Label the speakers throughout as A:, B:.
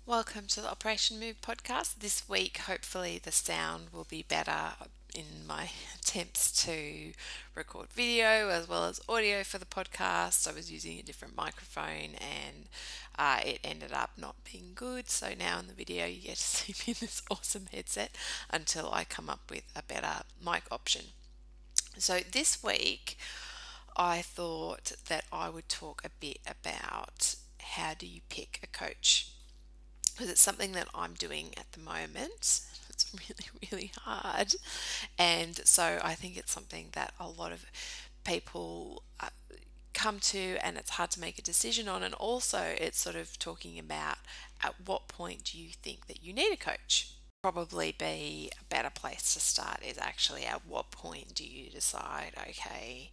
A: Welcome to the Operation Move podcast. This week, hopefully, the sound will be better in my attempts to record video as well as audio for the podcast. I was using a different microphone and it ended up not being good. So now in the video, you get to see me in this awesome headset until I come up with a better mic option. So this week, I thought that I would talk a bit about how do you pick a coach, because it's something that I'm doing at the moment. It's really hard. And so I think it's something that a lot of people come to, and it's hard to make a decision on. And also, it's sort of talking about at what point do you think that you need a coach? Probably be a better place to start is actually at what point do you decide, okay,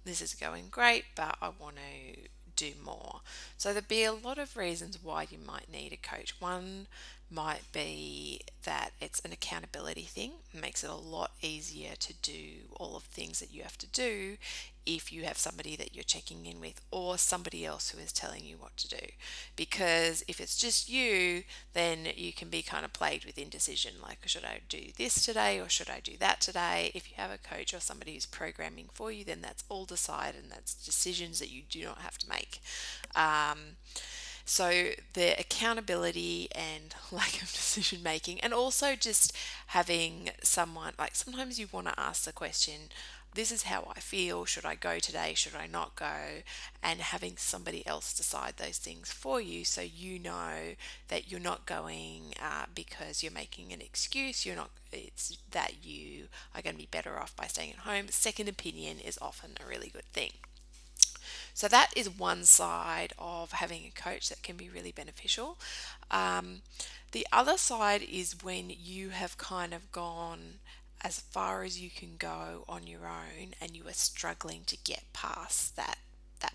A: this is going great, but I want to do more. So there'd be a lot of reasons why you might need a coach. One might be that it's an accountability thing. It makes it a lot easier to do all of the things that you have to do if you have somebody that you're checking in with or somebody else who is telling you what to do. Because if it's just you, then you can be kind of plagued with indecision, like, should I do this today or should I do that today? If you have a coach or somebody who's programming for you, then that's all decided and that's decisions that you do not have to make. So the accountability and lack of decision making, and also just having someone, like, sometimes you want to ask the question, this is how I feel, should I go today, should I not go, and having somebody else decide those things for you, so you know that you're not going because you're making an excuse. It's that you are going to be better off by staying at home. Second opinion is often a really good thing. So that is one side of having a coach that can be really beneficial. The other side is when you have kind of gone as far as you can go on your own and you are struggling to get past that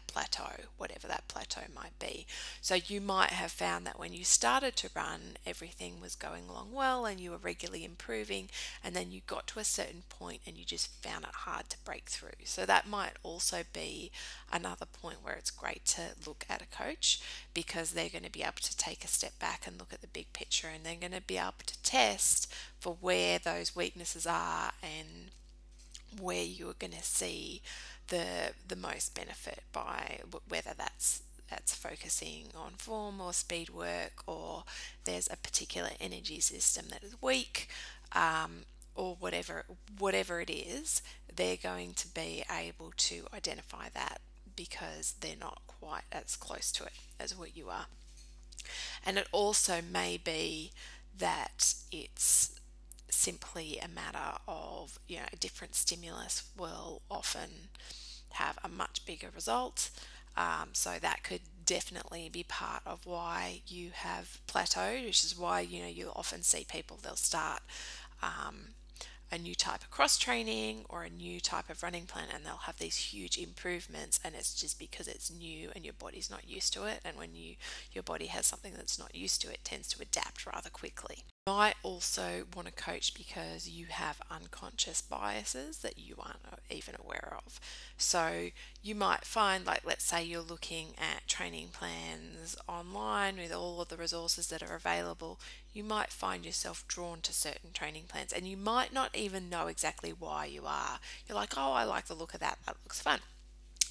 A: plateau, whatever that plateau might be. So you might have found that when you started to run, everything was going along well and you were regularly improving, and then you got to a certain point and you just found it hard to break through. So that might also be another point where it's great to look at a coach, because they're going to be able to take a step back and look at the big picture, and they're going to be able to test for where those weaknesses are and where you're going to see the most benefit, by whether that's focusing on form or speed work, or there's a particular energy system that is weak, or whatever it is. They're going to be able to identify that because they're not quite as close to it as what you are. And it also may be that it's simply a matter of, a different stimulus will often have a much bigger result. So that could definitely be part of why you have plateaued, which is why, you'll often see people, they'll start a new type of cross training or a new type of running plan, and they'll have these huge improvements, and it's just because it's new and your body's not used to it. And when your body has something that's not used to, it tends to adapt rather quickly. You might also want to coach because you have unconscious biases that you aren't even aware of. So you might find, like, let's say you're looking at training plans online with all of the resources that are available, you might find yourself drawn to certain training plans, and you might not even know exactly why you are. You're like, oh, I like the look of that, that looks fun.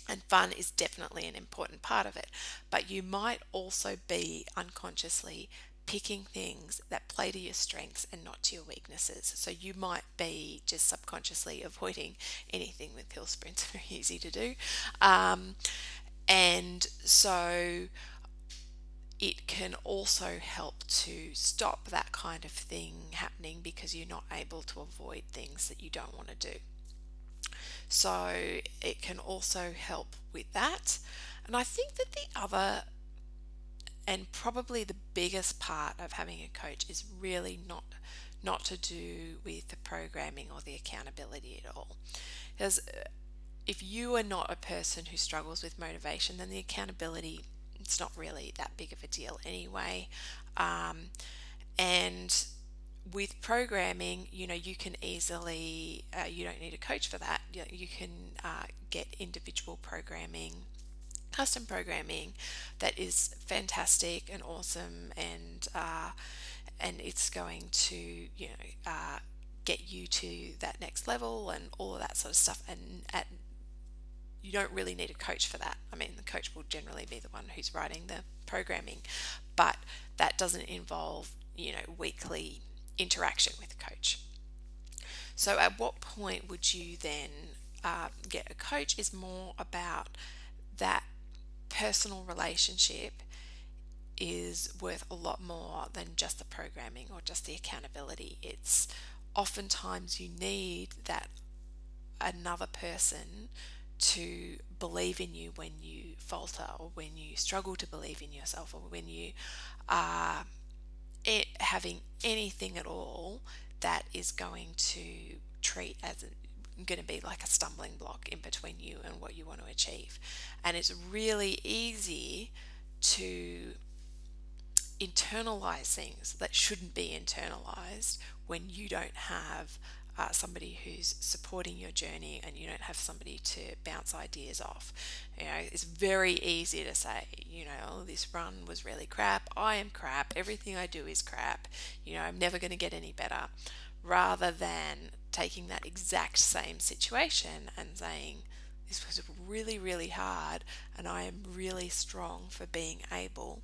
A: And fun is definitely an important part of it. But you might also be unconsciously picking things that play to your strengths and not to your weaknesses. So you might be just subconsciously avoiding anything with hill sprints. Very easy to do. And so it can also help to stop that kind of thing happening, because you're not able to avoid things that you don't want to do. So it can also help with that. And I think that the other, and probably the biggest part of having a coach, is really not to do with the programming or the accountability at all. Because if you are not a person who struggles with motivation, then the accountability, it's not really that big of a deal anyway. And with programming, you can easily, you don't need a coach for that. You can get individual programming custom programming that is fantastic and awesome, and it's going to, get you to that next level and all of that sort of stuff. And you don't really need a coach for that. I mean, the coach will generally be the one who's writing the programming, but that doesn't involve, weekly interaction with a coach. So at what point would you then get a coach is more about that personal relationship is worth a lot more than just the programming or just the accountability. It's oftentimes you need that another person to believe in you when you falter, or when you struggle to believe in yourself, or when you are having anything at all that is going to treat as going to be like a stumbling block in between you and what you want to achieve. And it's really easy to internalize things that shouldn't be internalized when you don't have somebody who's supporting your journey, and you don't have somebody to bounce ideas off. It's very easy to say, "Oh, this run was really crap. I am crap. Everything I do is crap. I'm never going to get any better," rather than taking that exact same situation and saying, "This was really, really hard, and I am really strong for being able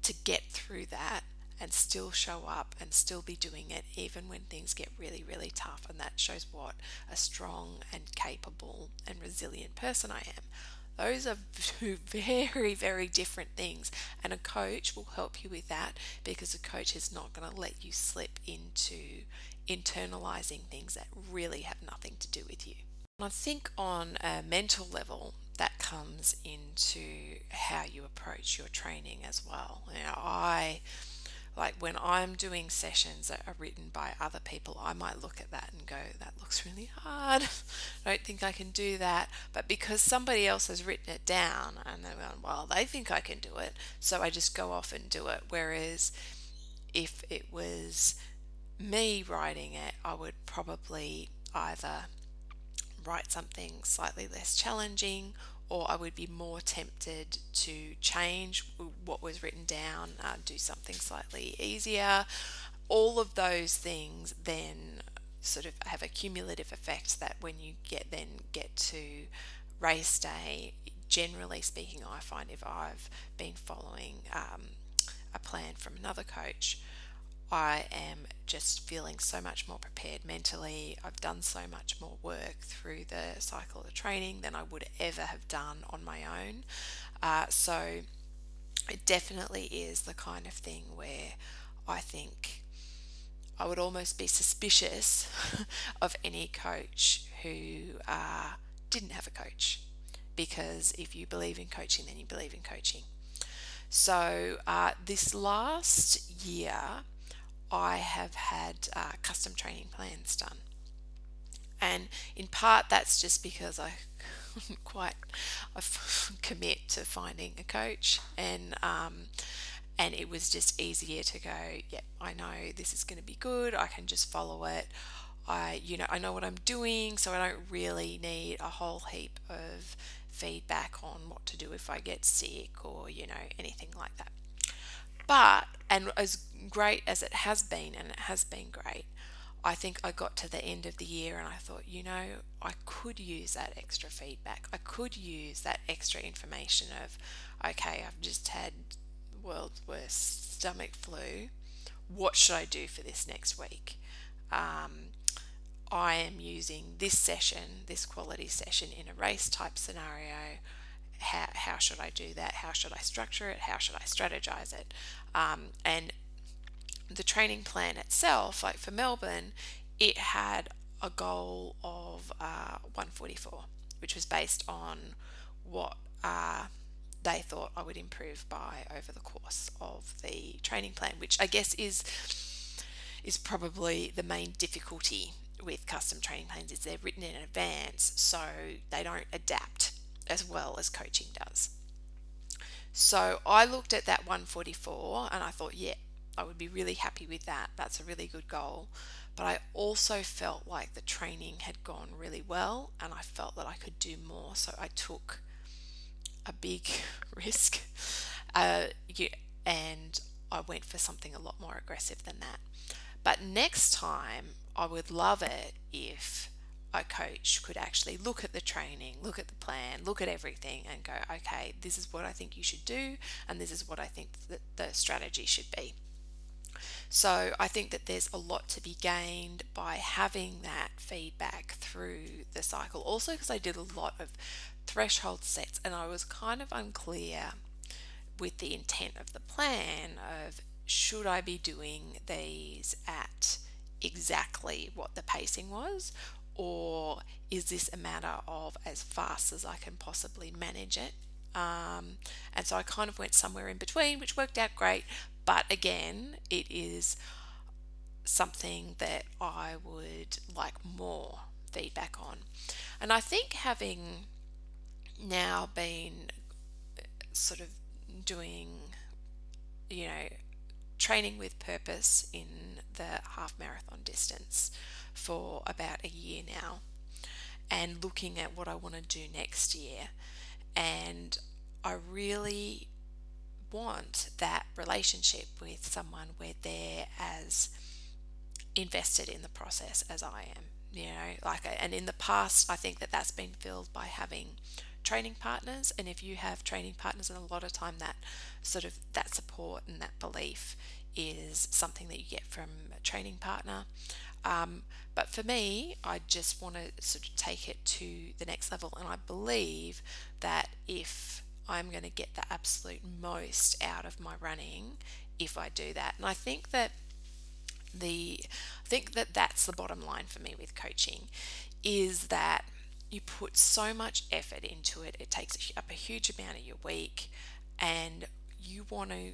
A: to get through that and still show up and still be doing it even when things get really, really tough." And that shows what a strong and capable and resilient person I am. Those are two very, very different things. And a coach will help you with that, because a coach is not going to let you slip into internalizing things that really have nothing to do with you. And I think on a mental level, that comes into how you approach your training as well. I like when I'm doing sessions that are written by other people, I might look at that and go, "That looks really hard. I don't think I can do that." But because somebody else has written it down and they're going, "Well, they think I can do it," so I just go off and do it. Whereas if it was me writing it, I would probably either write something slightly less challenging, or I would be more tempted to change what was written down, do something slightly easier. All of those things then sort of have a cumulative effect, that when you get to race day, generally speaking, I find if I've been following a plan from another coach, I am just feeling so much more prepared mentally. I've done so much more work through the cycle of training than I would ever have done on my own. So it definitely is the kind of thing where I think I would almost be suspicious of any coach who didn't have a coach, because if you believe in coaching, then you believe in coaching. So this last year, I have had custom training plans done, and in part that's just because I couldn't quite commit to finding a coach, and it was just easier to go, "Yep, I know this is going to be good. I can just follow it. I know what I'm doing, so I don't really need a whole heap of feedback on what to do if I get sick, or anything like that." But, and as great as it has been, and it has been great, I think I got to the end of the year and I thought, I could use that extra feedback. I could use that extra information of, okay, I've just had the world's worst stomach flu. What should I do for this next week? I am using this session, this quality session, in a race type scenario. How should I do that? How should I structure it? How should I strategize it? And the training plan itself, like for Melbourne, it had a goal of 144, which was based on what they thought I would improve by over the course of the training plan, which I guess is probably the main difficulty with custom training plans, is they're written in advance, so they don't adapt as well as coaching does. So I looked at that 144 and I thought, yeah, I would be really happy with that. That's a really good goal. But I also felt like the training had gone really well and I felt that I could do more. So I took a big risk. Uh, you, and I went for something a lot more aggressive than that. But next time, I would love it if a coach could actually look at the training, look at the plan, look at everything and go, okay, this is what I think you should do, and this is what I think that the strategy should be. So I think that there's a lot to be gained by having that feedback through the cycle. Also, because I did a lot of threshold sets and I was kind of unclear with the intent of the plan of should I be doing these at exactly what the pacing was, or is this a matter of as fast as I can possibly manage it? And so I kind of went somewhere in between, which worked out great. But again, it is something that I would like more feedback on. And I think having now been sort of doing, training with purpose in the half marathon distance for about a year now, and looking at what I want to do next year. And I really want that relationship with someone where they're as invested in the process as I am, and in the past, I think that that's been filled by having training partners. And if you have training partners, and a lot of time that sort of that support and that belief is something that you get from a training partner. But for me, I just want to sort of take it to the next level, and I believe that if I'm going to get the absolute most out of my running if I do that. And I think that that's the bottom line for me with coaching, is that you put so much effort into it. It takes up a huge amount of your week, and you want to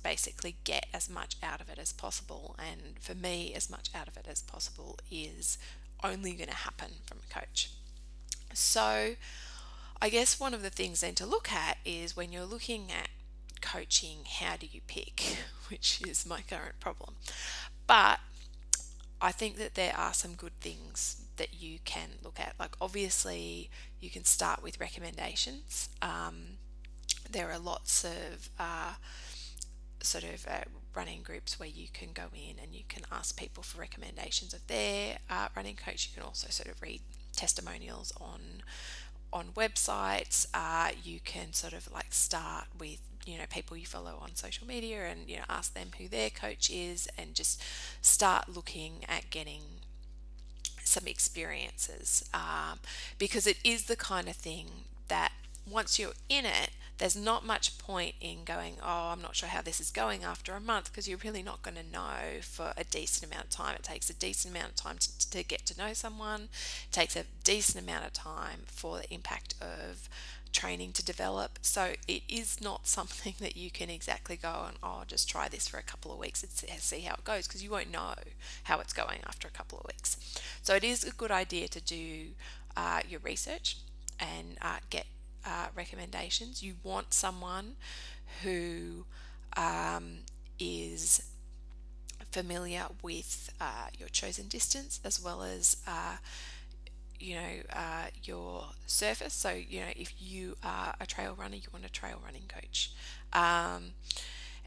A: basically get as much out of it as possible. And for me, as much out of it as possible is only going to happen from a coach. So I guess one of the things then to look at is when you're looking at coaching, how do you pick? Which is my current problem. But I think that there are some good things that you can look at. Like, obviously, you can start with recommendations. There are lots of running groups where you can go in and you can ask people for recommendations of their running coach. You can also sort of read testimonials on websites. You can sort of like start with people you follow on social media, and ask them who their coach is, and just start looking at getting some experiences, because it is the kind of thing that once you're in it, there's not much point in going, oh, I'm not sure how this is going after a month, because you're really not going to know for a decent amount of time. It takes a decent amount of time to get to know someone. It takes a decent amount of time for the impact of training to develop. So it is not something that you can exactly go and, oh, just try this for a couple of weeks and see how it goes, because you won't know how it's going after a couple of weeks. So it is a good idea to do your research and get recommendations. You want someone who is familiar with your chosen distance, as well as your surface. So if you are a trail runner, you want a trail running coach,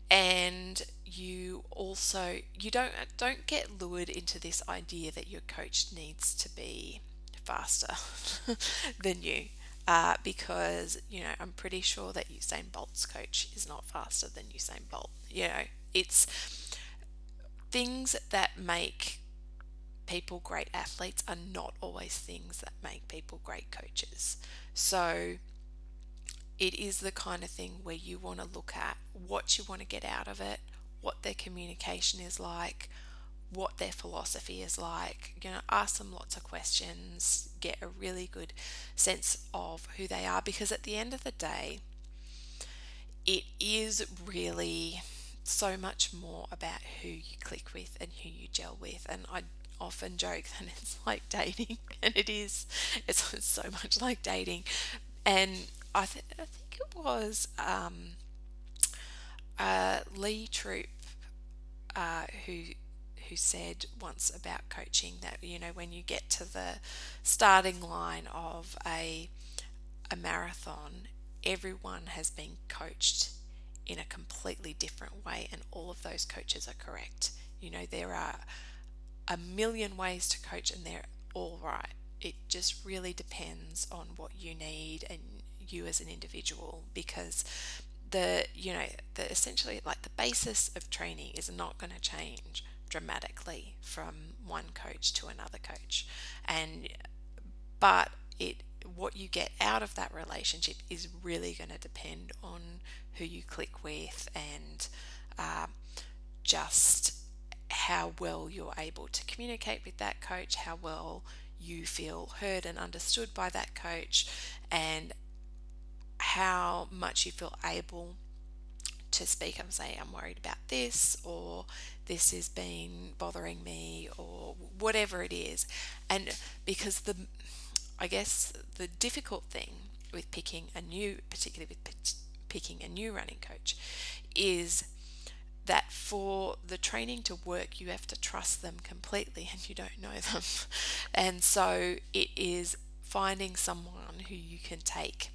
A: and you also don't get lured into this idea that your coach needs to be faster than you. Because I'm pretty sure that Usain Bolt's coach is not faster than Usain Bolt. It's things that make people great athletes are not always things that make people great coaches. So it is the kind of thing where you want to look at what you want to get out of it, what their communication is like, what their philosophy is like. Ask them lots of questions, get a really good sense of who they are, because at the end of the day, it is really so much more about who you click with and who you gel with. And I often joke that it's like dating, and it is. It's so much like dating. And I think it was Lee Troop who said once about coaching that when you get to the starting line of a marathon, everyone has been coached in a completely different way, and all of those coaches are correct. There are a million ways to coach, and they're all right. It just really depends on what you need and you as an individual, because the essentially, like, the basis of training is not going to change dramatically from one coach to another coach, and but it what you get out of that relationship is really going to depend on who you click with, and just how well you're able to communicate with that coach, how well you feel heard and understood by that coach, and how much you feel able to speak up and say, I'm worried about this, or this has been bothering me, or whatever it is. And because I guess the difficult thing with particularly with picking a new running coach, is that for the training to work, you have to trust them completely, and you don't know them. And so it is finding someone who you can take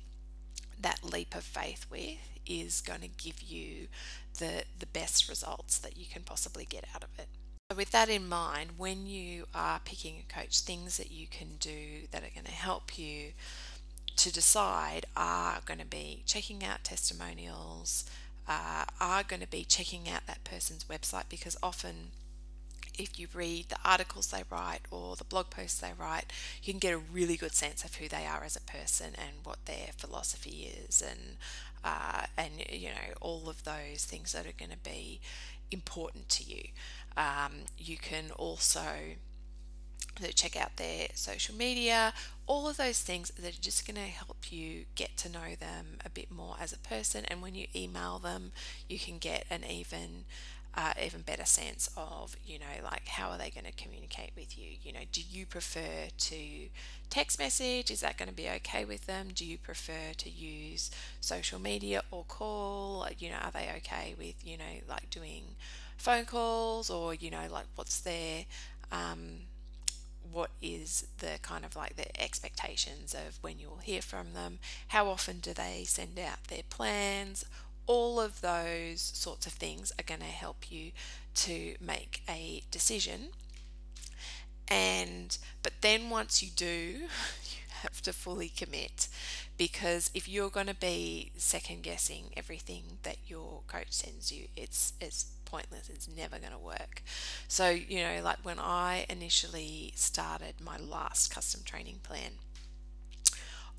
A: that leap of faith with is going to give you the best results that you can possibly get out of it. So with that in mind, when you are picking a coach, things that you can do that are going to help you to decide are going to be checking out testimonials, are going to be checking out that person's website, because often if you read the articles they write or the blog posts they write, you can get a really good sense of who they are as a person and what their philosophy is, and all of those things that are going to be important to you. You can also check out their social media, all of those things that are just going to help you get to know them a bit more as a person. And when you email them, you can get an even better sense of, like, how are they going to communicate with you? Do you prefer to text message? Is that going to be okay with them? Do you prefer to use social media or call? Are they okay with, like, doing phone calls, or, like, what is the kind of like the expectations of when you'll hear from them? How often do they send out their plans? All of those sorts of things are going to help you to make a decision. But then once you do, you have to fully commit, because if you're going to be second guessing everything that your coach sends you, it's pointless. It's never going to work. So, like, when I initially started my last custom training plan,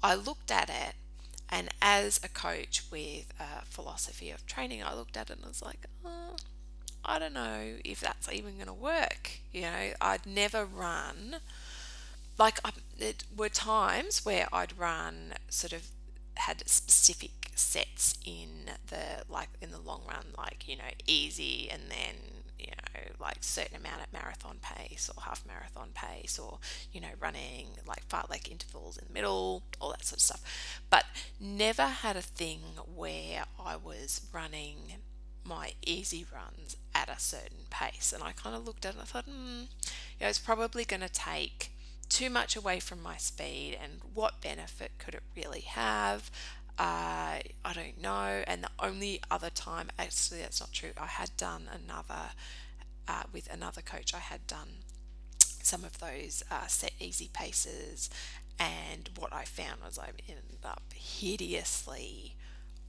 A: I looked at it, and as a coach with a philosophy of training, I looked at it and I was like, I don't know if that's even going to work. I'd never run, like, it were times where I'd run sort of had specific sets in the long run, like, easy, and then, like, certain amount at marathon pace or half marathon pace, or, running like fartlek intervals in the middle, all that sort of stuff. But never had a thing where I was running my easy runs at a certain pace. And I kind of looked at it and I thought, it's probably going to take too much away from my speed, and what benefit could it really have? I don't know. And the only other time, actually that's not true, I had done with another coach, I had done some of those set easy paces, and what I found was I ended up hideously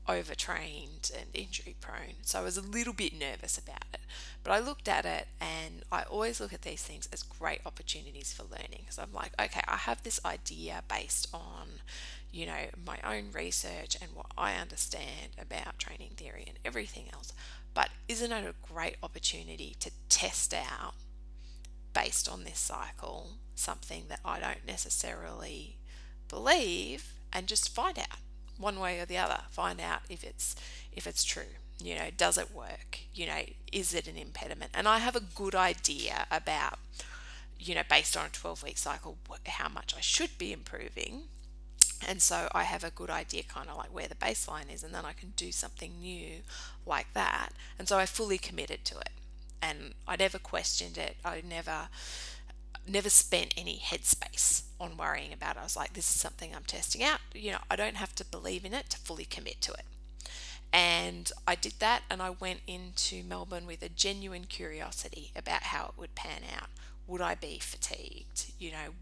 A: overtrained and injury prone. So I was a little bit nervous about it. But I looked at it, and I always look at these things as great opportunities for learning. So I'm like, okay, I have this idea based on, my own research and what I understand about training theory and everything else. But isn't it a great opportunity to test out, based on this cycle, something that I don't necessarily believe, and just find out one way or the other, find out if it's true. Does it work? Is it an impediment? And I have a good idea about, based on a 12-week cycle, how much I should be improving. And so I have a good idea kind of like where the baseline is, and then I can do something new like that. And so I fully committed to it, and I never questioned it. I never never spent any headspace on worrying about it. I was like, this is something I'm testing out. I don't have to believe in it to fully commit to it. And I did that, and I went into Melbourne with a genuine curiosity about how it would pan out. Would I be fatigued?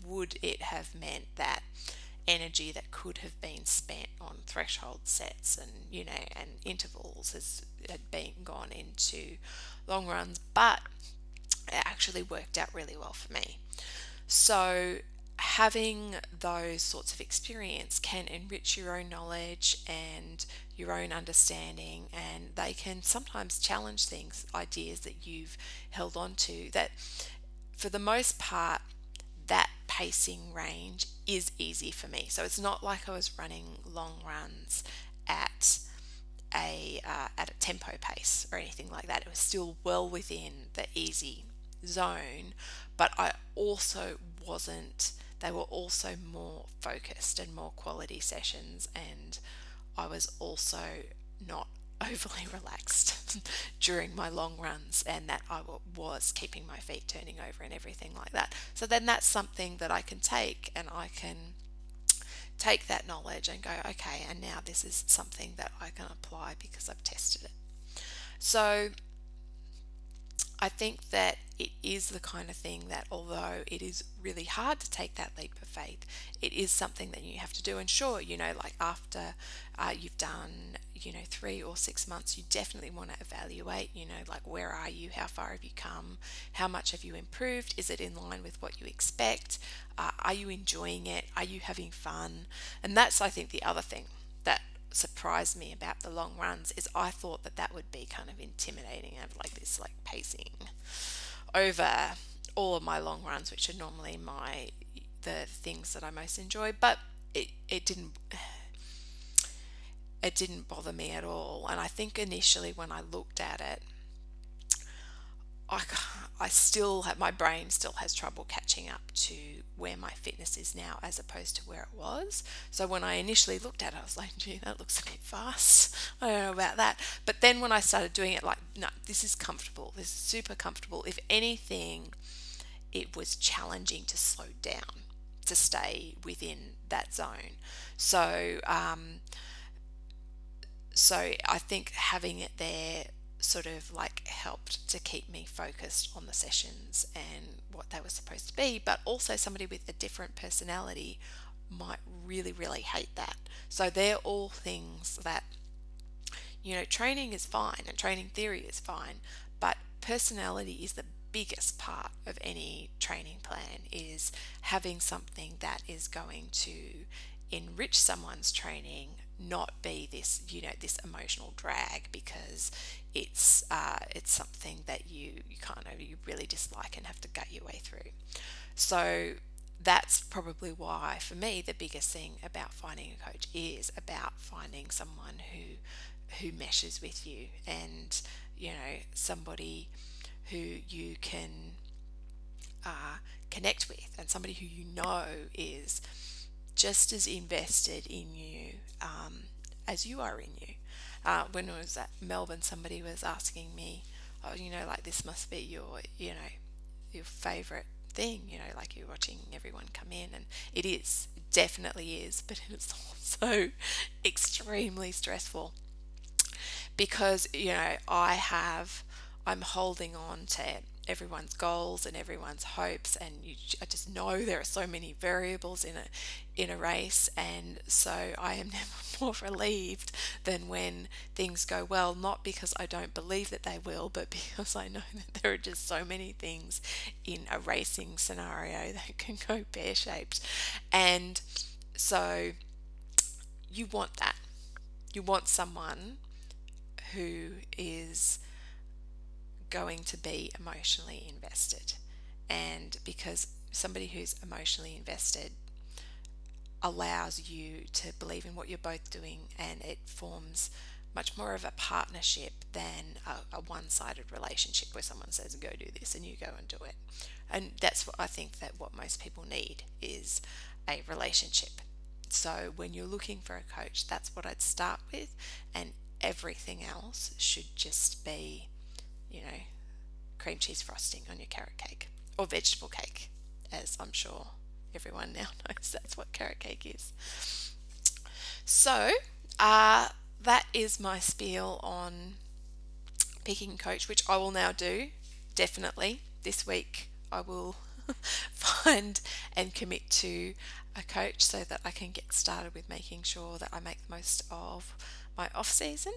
A: Would it have meant that energy that could have been spent on threshold sets and intervals had been gone into long runs? But it actually worked out really well for me. So having those sorts of experience can enrich your own knowledge and your own understanding, and they can sometimes challenge things, ideas that you've held on to, that for the most part that pacing range is easy for me. So it's not like I was running long runs at a tempo pace or anything like that. It was still well within the easy zone, but I also wasn't, they were also more focused and more quality sessions, and I was also not overly relaxed during my long runs, and that I was keeping my feet turning over and everything like that. So then that's something that I can take, and I can take that knowledge and go, okay, and now this is something that I can apply because I've tested it. So I think that it is the kind of thing that, although it is really hard to take that leap of faith, it is something that you have to do. And sure, like after you've done 3 or 6 months, you definitely want to evaluate, like, where are you, how far have you come, how much have you improved, is it in line with what you expect, are you enjoying it, are you having fun? And that's, I think, the other thing that surprised me about the long runs is I thought that would be kind of intimidating, and like this like pacing over all of my long runs, which are normally the things that I most enjoy. But it didn't bother me at all. And I think initially when I looked at it, I still have, my brain still has trouble catching up to where my fitness is now as opposed to where it was. So when I initially looked at it, I was like, gee, that looks a bit fast. I don't know about that. But then when I started doing it, like, no, this is comfortable. This is super comfortable. If anything, it was challenging to slow down, to stay within that zone. So, so I think having it there sort of like helped to keep me focused on the sessions and what they were supposed to be. But also somebody with a different personality might really, really hate that. So they're all things that, training is fine and training theory is fine, but personality is the biggest part of any training plan, is having something that is going to enrich someone's training, not be this this emotional drag, because it's something that you really dislike and have to gut your way through. So that's probably why, for me, the biggest thing about finding a coach is about finding someone who meshes with you, and somebody who you can connect with, and somebody who is just as invested in you as you are in you. When I was at Melbourne, somebody was asking me, oh, like, this must be your favorite thing, like, you're watching everyone come in, and it is, it definitely is, but it's also extremely stressful, because I'm holding on to everyone's goals and everyone's hopes, and I just know there are so many variables in a race, and so I am never more relieved than when things go well, not because I don't believe that they will, but because I know that there are just so many things in a racing scenario that can go pear-shaped. And so you want that. You want someone who is going to be emotionally invested, and because somebody who's emotionally invested allows you to believe in what you're both doing, and it forms much more of a partnership than a one-sided relationship where someone says, go do this, and you go and do it. And that's what I think, that what most people need is a relationship. So when you're looking for a coach, that's what I'd start with, and everything else should just be cream cheese frosting on your carrot cake or vegetable cake, as I'm sure everyone now knows that's what carrot cake is. So, that is my spiel on picking a coach, which I will now do definitely this week. I will find and commit to a coach so that I can get started with making sure that I make the most of my off season.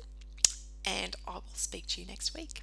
A: And I will speak to you next week.